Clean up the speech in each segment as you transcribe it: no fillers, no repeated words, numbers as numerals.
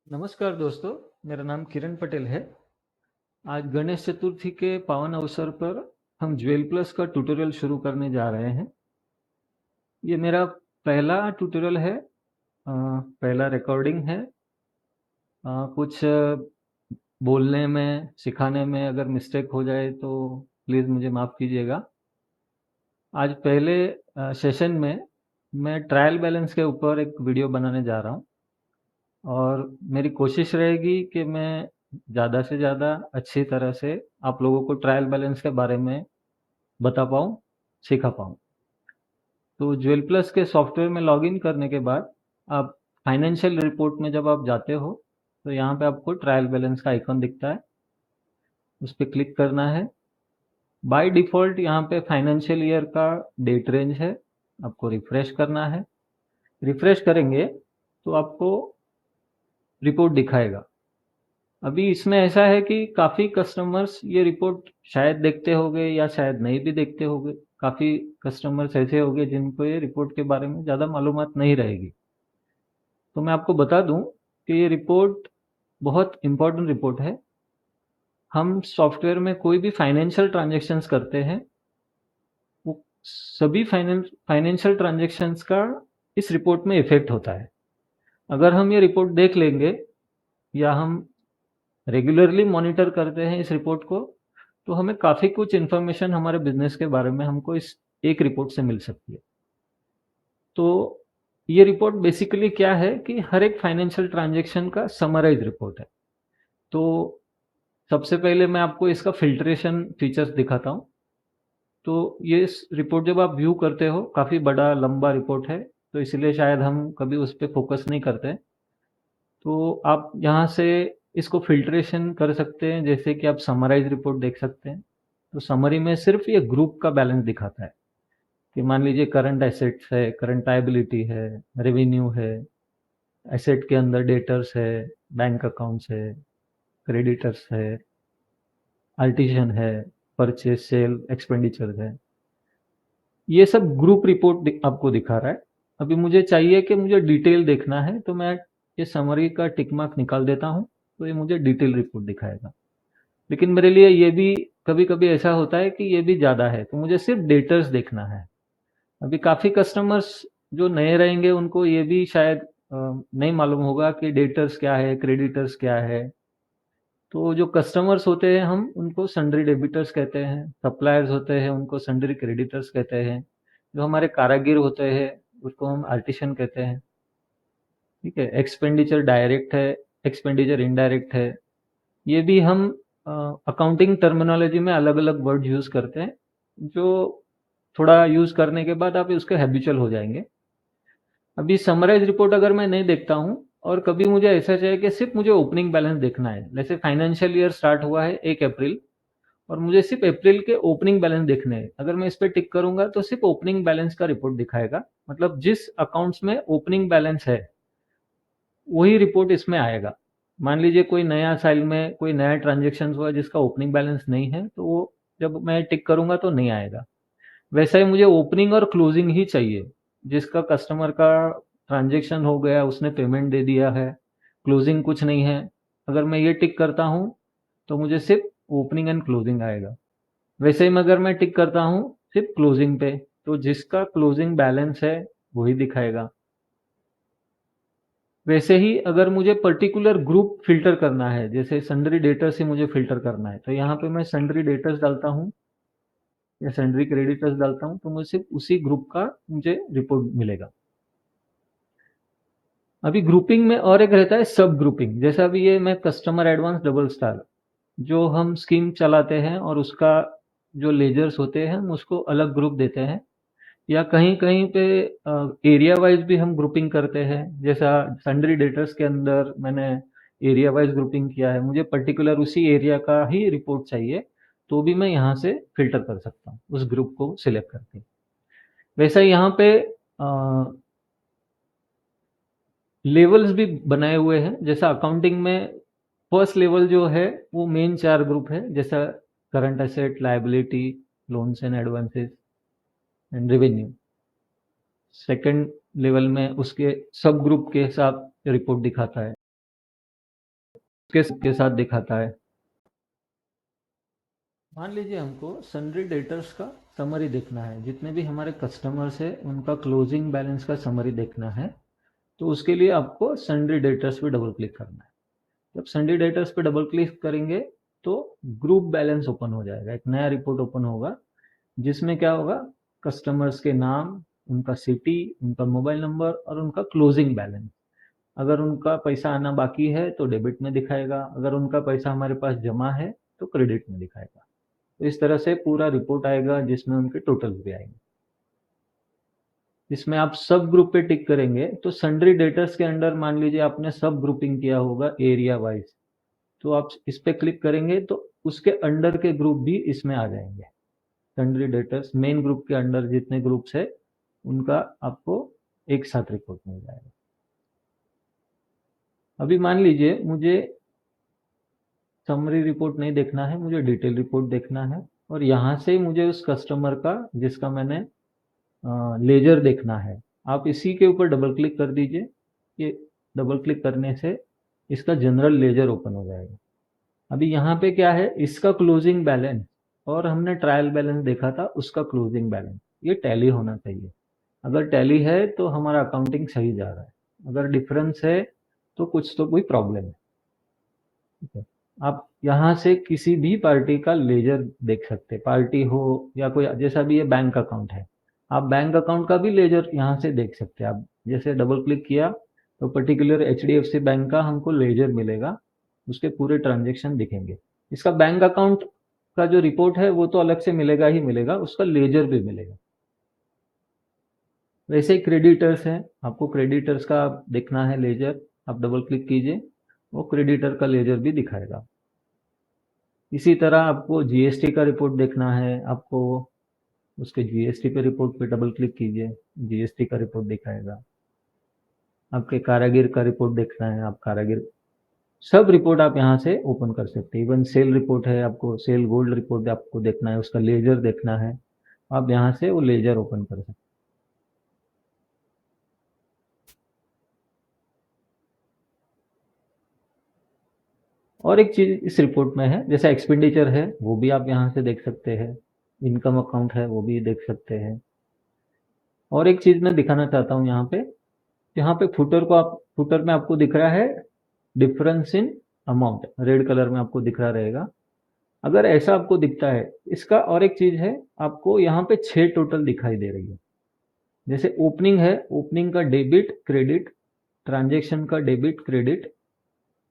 नमस्कार दोस्तों, मेरा नाम किरण पटेल है। आज गणेश चतुर्थी के पावन अवसर पर हम ज्वेल प्लस का ट्यूटोरियल शुरू करने जा रहे हैं। ये मेरा पहला ट्यूटोरियल है, पहला रिकॉर्डिंग है। कुछ बोलने में, सिखाने में अगर मिस्टेक हो जाए तो प्लीज़ मुझे माफ़ कीजिएगा। आज पहले सेशन में मैं ट्रायल बैलेंस के ऊपर एक वीडियो बनाने जा रहा हूँ और मेरी कोशिश रहेगी कि मैं ज़्यादा से ज़्यादा अच्छी तरह से आप लोगों को ट्रायल बैलेंस के बारे में बता पाऊँ, सिखा पाऊँ। तो ज्वेल प्लस के सॉफ्टवेयर में लॉगिन करने के बाद आप फाइनेंशियल रिपोर्ट में जब आप जाते हो, तो यहाँ पे आपको ट्रायल बैलेंस का आइकन दिखता है, उस पे क्लिक करना है। बाय डिफ़ॉल्ट यहाँ पे फाइनेंशियल ईयर का डेट रेंज है, आपको रिफ्रेश करना है। रिफ्रेश करेंगे तो आपको रिपोर्ट दिखाएगा। अभी इसमें ऐसा है कि काफ़ी कस्टमर्स ये रिपोर्ट शायद देखते होंगे या शायद नहीं भी देखते होंगे। काफ़ी कस्टमर्स ऐसे होंगे जिनको ये रिपोर्ट के बारे में ज़्यादा मालूमात नहीं रहेगी। तो मैं आपको बता दूं कि ये रिपोर्ट बहुत इम्पोर्टेंट रिपोर्ट है। हम सॉफ्टवेयर में कोई भी फाइनेंशियल ट्रांजैक्शंस करते हैं, वो सभी फाइनेंशियल ट्रांजैक्शंस का इस रिपोर्ट में इफेक्ट होता है। अगर हम ये रिपोर्ट देख लेंगे या हम रेगुलरली मॉनिटर करते हैं इस रिपोर्ट को, तो हमें काफ़ी कुछ इन्फॉर्मेशन हमारे बिजनेस के बारे में हमको इस एक रिपोर्ट से मिल सकती है। तो ये रिपोर्ट बेसिकली क्या है कि हर एक फाइनेंशियल ट्रांजैक्शन का समराइज रिपोर्ट है। तो सबसे पहले मैं आपको इसका फिल्ट्रेशन फीचर्स दिखाता हूँ। तो ये रिपोर्ट जब आप व्यू करते हो, काफ़ी बड़ा लंबा रिपोर्ट है, तो इसलिए शायद हम कभी उस पर फोकस नहीं करते। तो आप यहाँ से इसको फिल्ट्रेशन कर सकते हैं, जैसे कि आप समराइज रिपोर्ट देख सकते हैं। तो समरी में सिर्फ ये ग्रुप का बैलेंस दिखाता है कि मान लीजिए करंट एसेट्स है, करंट लायबिलिटी है, रेवेन्यू है, एसेट के अंदर डेटर्स है, बैंक अकाउंट्स है, क्रेडिटर्स है, आर्टिजन है, परचेज सेल एक्सपेंडिचर है। ये सब ग्रुप रिपोर्ट आपको दिखा रहा है। अभी मुझे चाहिए कि मुझे डिटेल देखना है, तो मैं ये समरी का टिक मार्क निकाल देता हूँ, तो ये मुझे डिटेल रिपोर्ट दिखाएगा। लेकिन मेरे लिए ये भी कभी-कभी ऐसा होता है कि ये भी ज़्यादा है, तो मुझे सिर्फ डेटर्स देखना है। अभी काफ़ी कस्टमर्स जो नए रहेंगे उनको ये भी शायद नहीं मालूम होगा कि डेटर्स क्या है, क्रेडिटर्स क्या है। तो जो कस्टमर्स होते हैं हम उनको सन्ड्री डेबिटर्स कहते हैं, सप्लायर्स होते हैं उनको सन्ड्री क्रेडिटर्स कहते हैं, जो हमारे कारागिर होते हैं उसको हम आर्टिसन कहते हैं। ठीक है, एक्सपेंडिचर डायरेक्ट है, एक्सपेंडिचर इनडायरेक्ट है। ये भी हम अकाउंटिंग टर्मिनोलॉजी में अलग-अलग वर्ड यूज़ करते हैं, जो थोड़ा यूज़ करने के बाद आप उसके हैबिचुअल हो जाएंगे। अभी समराइज रिपोर्ट अगर मैं नहीं देखता हूँ और कभी मुझे ऐसा चाहिए कि सिर्फ मुझे ओपनिंग बैलेंस देखना है, जैसे फाइनेंशियल ईयर स्टार्ट हुआ है 1 अप्रैल और मुझे सिर्फ अप्रैल के ओपनिंग बैलेंस देखने हैं। अगर मैं इस पे टिक करूंगा तो सिर्फ ओपनिंग बैलेंस का रिपोर्ट दिखाएगा, मतलब जिस अकाउंट्स में ओपनिंग बैलेंस है वही रिपोर्ट इसमें आएगा। मान लीजिए कोई नया साइल में कोई नया ट्रांजेक्शन हुआ जिसका ओपनिंग बैलेंस नहीं है, तो वो जब मैं टिक करूंगा तो नहीं आएगा। वैसा ही मुझे ओपनिंग और क्लोजिंग ही चाहिए, जिसका कस्टमर का ट्रांजेक्शन हो गया, उसने पेमेंट दे दिया है, क्लोजिंग कुछ नहीं है। अगर मैं ये टिक करता हूँ तो मुझे सिर्फ ओपनिंग एंड क्लोजिंग आएगा। वैसे ही अगर मैं टिक करता हूँ सिर्फ क्लोजिंग पे, तो जिसका क्लोजिंग बैलेंस है वही दिखाएगा। वैसे ही अगर मुझे पर्टिकुलर ग्रुप फिल्टर करना है, जैसे सन्ड्री डेटर्स से मुझे फिल्टर करना है, तो यहाँ पे मैं सन्ड्री डेटर्स डालता हूँ या सन्ड्री क्रेडिटर्स डालता हूँ, तो मुझे सिर्फ उसी ग्रुप का मुझे रिपोर्ट मिलेगा। अभी ग्रुपिंग में और एक रहता है सब ग्रुपिंग। जैसे अभी ये मैं कस्टमर एडवांस डबल स्टार जो हम स्कीम चलाते हैं और उसका जो लेजर्स होते हैं हम उसको अलग ग्रुप देते हैं, या कहीं कहीं पे एरिया वाइज भी हम ग्रुपिंग करते हैं। जैसा सन्ड्री डेटर्स के अंदर मैंने एरिया वाइज ग्रुपिंग किया है, मुझे पर्टिकुलर उसी एरिया का ही रिपोर्ट चाहिए, तो भी मैं यहाँ से फिल्टर कर सकता हूँ उस ग्रुप को सिलेक्ट करके। वैसा ही यहाँ पे लेवल्स भी बनाए हुए हैं। जैसा अकाउंटिंग में फर्स्ट लेवल जो है वो मेन 4 ग्रुप है, जैसा current asset, liability, loans and advances and revenue. Second level में उसके सब ग्रुप के साथ रिपोर्ट दिखाता है। के साथ दिखाता है। मान लीजिए हमको सन्ड्री डेटर्स का समरी देखना है, जितने भी हमारे कस्टमर्स है उनका क्लोजिंग बैलेंस का समरी देखना है, तो उसके लिए आपको सन्ड्री डेटर्स पे डबल क्लिक करना है। जब सन्ड्री डेटर्स पे डबल क्लिक करेंगे तो ग्रुप बैलेंस ओपन हो जाएगा, एक नया रिपोर्ट ओपन होगा जिसमें क्या होगा, कस्टमर्स के नाम, उनका सिटी, उनका मोबाइल नंबर और उनका क्लोजिंग बैलेंस। अगर उनका पैसा आना बाकी है तो डेबिट में दिखाएगा, अगर उनका पैसा हमारे पास जमा है तो क्रेडिट में दिखाएगा। तो इस तरह से पूरा रिपोर्ट आएगा जिसमें उनके टोटल्स भी आएंगे। इसमें आप सब ग्रुप पे टिक करेंगे तो सन्ड्री डेटर्स के अंडर मान लीजिए आपने सब ग्रुपिंग किया होगा एरिया वाइज, तो आप इस पे क्लिक करेंगे तो उसके अंडर के ग्रुप भी इसमें आ जाएंगे। सन्ड्री डेटर्स मेन ग्रुप के अंडर जितने ग्रुप्स है उनका आपको एक साथ रिपोर्ट मिल जाएगा। अभी मान लीजिए मुझे समरी रिपोर्ट नहीं देखना है, मुझे डिटेल रिपोर्ट देखना है और यहाँ से मुझे उस कस्टमर का जिसका मैंने लेजर देखना है। आप इसी के ऊपर डबल क्लिक कर दीजिए, ये डबल क्लिक करने से इसका जनरल लेजर ओपन हो जाएगा। अभी यहाँ पे क्या है, इसका क्लोजिंग बैलेंस और हमने ट्रायल बैलेंस देखा था उसका क्लोजिंग बैलेंस, ये टैली होना चाहिए। अगर टैली है तो हमारा अकाउंटिंग सही जा रहा है, अगर डिफरेंस है तो कुछ तो कोई प्रॉब्लम है। ठीक है, आप यहाँ से किसी भी पार्टी का लेजर देख सकते हैं, पार्टी हो या कोई, जैसा भी ये बैंक अकाउंट है, आप बैंक अकाउंट का भी लेजर यहाँ से देख सकते हैं। आप जैसे डबल क्लिक किया तो पर्टिकुलर एचडीएफसी बैंक का हमको लेजर मिलेगा, उसके पूरे ट्रांजेक्शन दिखेंगे। इसका बैंक अकाउंट का जो रिपोर्ट है वो तो अलग से मिलेगा ही मिलेगा, उसका लेजर भी मिलेगा। वैसे ही क्रेडिटर्स है, आपको क्रेडिटर्स का देखना है लेजर, आप डबल क्लिक कीजिए, वो क्रेडिटर का लेजर भी दिखाएगा। इसी तरह आपको जीएसटी का रिपोर्ट देखना है, आपको उसके जीएसटी पे रिपोर्ट पे डबल क्लिक कीजिए, जीएसटी का रिपोर्ट दिखाएगा। आपके कारागिर का रिपोर्ट देखना है, आप कारागिर, सब रिपोर्ट आप यहाँ से ओपन कर सकते हैं। इवन सेल रिपोर्ट है, आपको सेल गोल्ड रिपोर्ट आपको देखना है, उसका लेजर देखना है, आप यहाँ से वो लेजर ओपन कर सकते हैं। और एक चीज इस रिपोर्ट में है, जैसे एक्सपेंडिचर है वो भी आप यहाँ से देख सकते हैं, इनकम अकाउंट है वो भी देख सकते हैं। और एक चीज मैं दिखाना चाहता हूँ यहाँ पे फुटर को, आप फुटर में आपको दिख रहा है difference in amount, red colour में आपको दिख रहा रहेगा। अगर ऐसा आपको दिखता है, इसका और एक चीज है, आपको यहाँ पे 6 टोटल दिखाई दे रही है। जैसे ओपनिंग है, ओपनिंग का डेबिट क्रेडिट, ट्रांजेक्शन का डेबिट क्रेडिट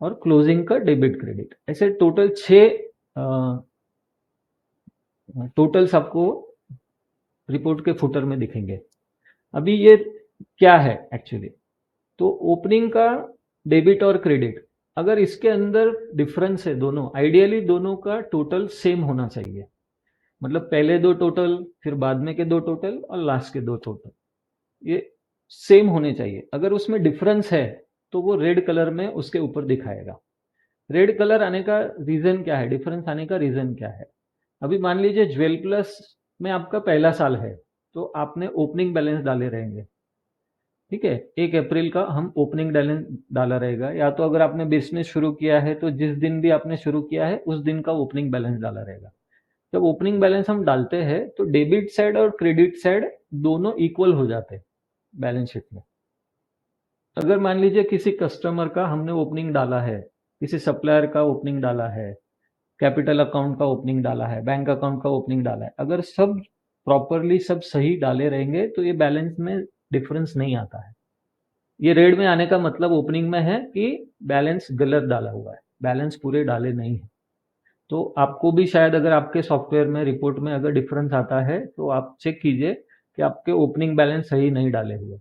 और क्लोजिंग का डेबिट क्रेडिट, ऐसे टोटल 6 टोटल्स आपको रिपोर्ट के फुटर में दिखेंगे। अभी ये क्या है एक्चुअली, तो ओपनिंग का डेबिट और क्रेडिट, अगर इसके अंदर डिफरेंस है, दोनों आइडियली दोनों का टोटल सेम होना चाहिए, मतलब पहले 2 टोटल, फिर बाद में के 2 टोटल और लास्ट के 2 टोटल, ये सेम होने चाहिए। अगर उसमें डिफरेंस है तो वो रेड कलर में उसके ऊपर दिखाएगा। रेड कलर आने का रीजन क्या है, डिफरेंस आने का रीजन क्या है? अभी मान लीजिए ज्वेल प्लस में आपका पहला साल है, तो आपने ओपनिंग बैलेंस डाले रहेंगे। ठीक है, 1 अप्रैल का हम ओपनिंग बैलेंस डाला रहेगा, या तो अगर आपने बिजनेस शुरू किया है तो जिस दिन भी आपने शुरू किया है उस दिन का ओपनिंग बैलेंस डाला रहेगा। जब ओपनिंग बैलेंस हम डालते हैं तो डेबिट साइड और क्रेडिट साइड दोनों इक्वल हो जाते हैं बैलेंस शीट में। अगर मान लीजिए किसी कस्टमर का हमने ओपनिंग डाला है, किसी सप्लायर का ओपनिंग डाला है, कैपिटल अकाउंट का ओपनिंग डाला है, बैंक अकाउंट का ओपनिंग डाला है, अगर सब प्रॉपरली सब सही डाले रहेंगे तो ये बैलेंस में डिफरेंस नहीं आता है। ये रेड में आने का मतलब ओपनिंग में है कि बैलेंस गलत डाला हुआ है, बैलेंस पूरे डाले नहीं है। तो आपको भी शायद अगर आपके सॉफ्टवेयर में रिपोर्ट में अगर डिफरेंस आता है तो आप चेक कीजिए कि आपके ओपनिंग बैलेंस सही नहीं डाले हुए।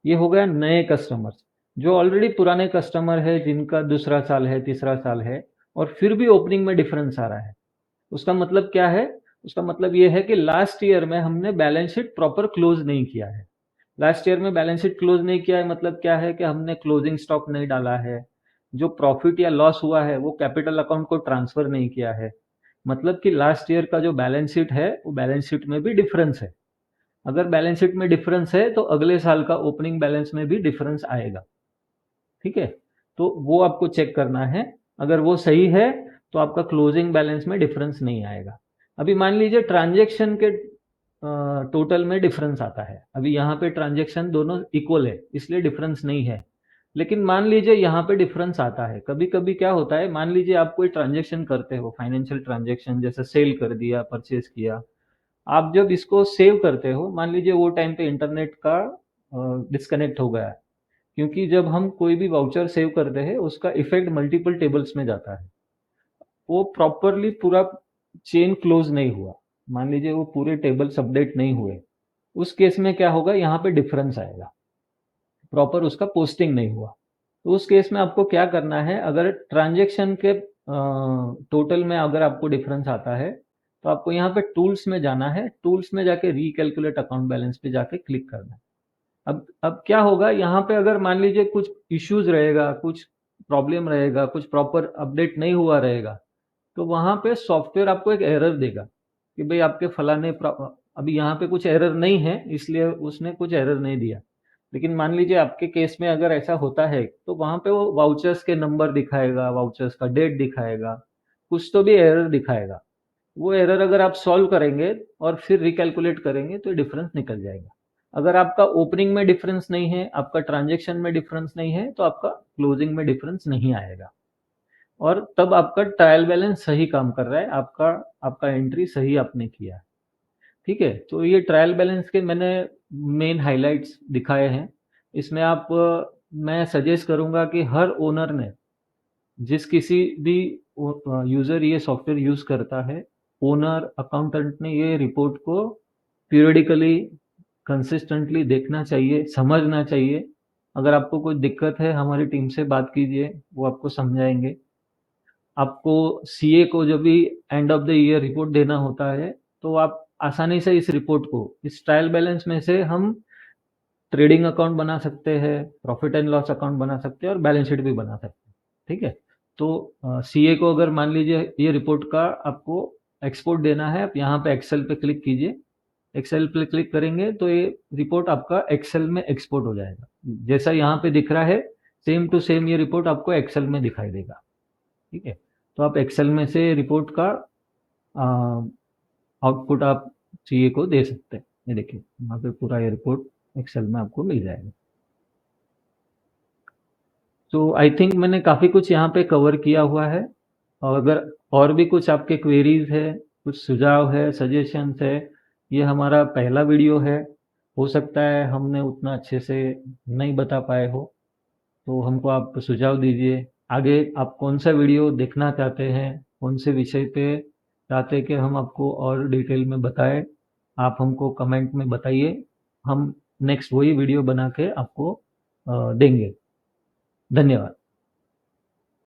ये हो गया नए कस्टमर्स। जो ऑलरेडी पुराने कस्टमर है, जिनका दूसरा साल है, तीसरा साल है और फिर भी ओपनिंग में डिफरेंस आ रहा है, उसका मतलब क्या है? उसका मतलब ये है कि लास्ट ईयर में हमने बैलेंस शीट प्रॉपर क्लोज नहीं किया है। लास्ट ईयर में बैलेंस शीट क्लोज नहीं किया है मतलब क्या है कि हमने क्लोजिंग स्टॉक नहीं डाला है, जो प्रॉफिट या लॉस हुआ है वो कैपिटल अकाउंट को ट्रांसफर नहीं किया है। मतलब कि लास्ट ईयर का जो बैलेंस शीट है वो बैलेंस शीट में भी डिफरेंस है। अगर बैलेंस शीट में डिफरेंस है तो अगले साल का ओपनिंग बैलेंस में भी डिफरेंस आएगा। ठीक है, तो वो आपको चेक करना है। अगर वो सही है तो आपका क्लोजिंग बैलेंस में डिफरेंस नहीं आएगा। अभी मान लीजिए ट्रांजैक्शन के टोटल में डिफरेंस आता है। अभी यहाँ पे ट्रांजैक्शन दोनों इक्वल है इसलिए डिफरेंस नहीं है। लेकिन मान लीजिए यहाँ पे डिफरेंस आता है। कभी कभी क्या होता है, मान लीजिए आप कोई ट्रांजैक्शन करते हो, फाइनेंशियल ट्रांजैक्शन जैसे सेल कर दिया, परचेज किया। आप जब इसको सेव करते हो, मान लीजिए वो टाइम पे इंटरनेट का डिस्कनेक्ट हो गया है, क्योंकि जब हम कोई भी वाउचर सेव करते हैं उसका इफेक्ट मल्टीपल टेबल्स में जाता है। वो प्रॉपरली पूरा चेन क्लोज नहीं हुआ, मान लीजिए वो पूरे टेबल्स अपडेट नहीं हुए, उस केस में क्या होगा, यहाँ पे डिफरेंस आएगा, प्रॉपर उसका पोस्टिंग नहीं हुआ। तो उस केस में आपको क्या करना है, अगर ट्रांजेक्शन के टोटल में अगर आपको डिफरेंस आता है तो आपको यहाँ पे टूल्स में जाना है, टूल्स में जाके रिकैलकुलेट अकाउंट बैलेंस पे जाके क्लिक करना है। अब क्या होगा, यहाँ पे अगर मान लीजिए कुछ इश्यूज रहेगा, कुछ प्रॉब्लम रहेगा, कुछ प्रॉपर अपडेट नहीं हुआ रहेगा, तो वहां पे सॉफ्टवेयर आपको एक एरर देगा कि भाई आपके फलाने अभी यहाँ पे कुछ एरर नहीं है इसलिए उसने कुछ एरर नहीं दिया। लेकिन मान लीजिए आपके केस में अगर ऐसा होता है तो वहां पे वो वाउचर्स के नंबर दिखाएगा, वाउचर्स का डेट दिखाएगा, कुछ तो भी एरर दिखाएगा। वो एरर अगर आप सॉल्व करेंगे और फिर रिकैलकुलेट करेंगे तो डिफरेंस निकल जाएगा। अगर आपका ओपनिंग में डिफरेंस नहीं है, आपका ट्रांजेक्शन में डिफरेंस नहीं है, तो आपका क्लोजिंग में डिफरेंस नहीं आएगा, और तब आपका ट्रायल बैलेंस सही काम कर रहा है, आपका आपका एंट्री सही आपने किया है। ठीक है, तो ये ट्रायल बैलेंस के मैंने मेन हाइलाइट्स दिखाए हैं। इसमें आप मैं सजेस्ट करूंगा कि हर ओनर ने, जिस किसी भी यूजर ये सॉफ्टवेयर यूज करता है, ओनर अकाउंटेंट ने ये रिपोर्ट को पीरियडिकली कंसिस्टेंटली देखना चाहिए, समझना चाहिए। अगर आपको कोई दिक्कत है हमारी टीम से बात कीजिए, वो आपको समझाएंगे। आपको सीए को जब भी end of the year report देना होता है तो आप आसानी से इस रिपोर्ट को, इस ट्रायल बैलेंस में से हम ट्रेडिंग अकाउंट बना सकते हैं, प्रॉफिट एंड लॉस अकाउंट बना सकते हैं और बैलेंस शीट भी बना सकते हैं। ठीक है, तो सीए को अगर मान लीजिए ये रिपोर्ट का आपको एक्सपोर्ट देना है, आप यहाँ पे एक्सेल पे क्लिक कीजिए। एक्सेल पे क्लिक करेंगे तो ये रिपोर्ट आपका एक्सेल में एक्सपोर्ट हो जाएगा। जैसा यहाँ पे दिख रहा है सेम टू सेम ये रिपोर्ट आपको एक्सेल में दिखाई देगा। ठीक है, तो आप एक्सेल में से रिपोर्ट का आउटपुट आप सीए को दे सकते हैं। ये देखिए यहाँ पे पूरा ये रिपोर्ट एक्सेल में आपको मिल जाएगा। तो आई थिंक मैंने काफ़ी कुछ यहाँ पे कवर किया हुआ है, और अगर और भी कुछ आपके क्वेरीज है, कुछ सुझाव है, सजेशंस है, ये हमारा पहला वीडियो है, हो सकता है हमने उतना अच्छे से नहीं बता पाए हो, तो हमको आप सुझाव दीजिए। आगे आप कौन सा वीडियो देखना चाहते हैं, कौन से विषय पे चाहते हैं कि हम आपको और डिटेल में बताएं, आप हमको कमेंट में बताइए। हम नेक्स्ट वही वीडियो बना के आपको देंगे। धन्यवाद।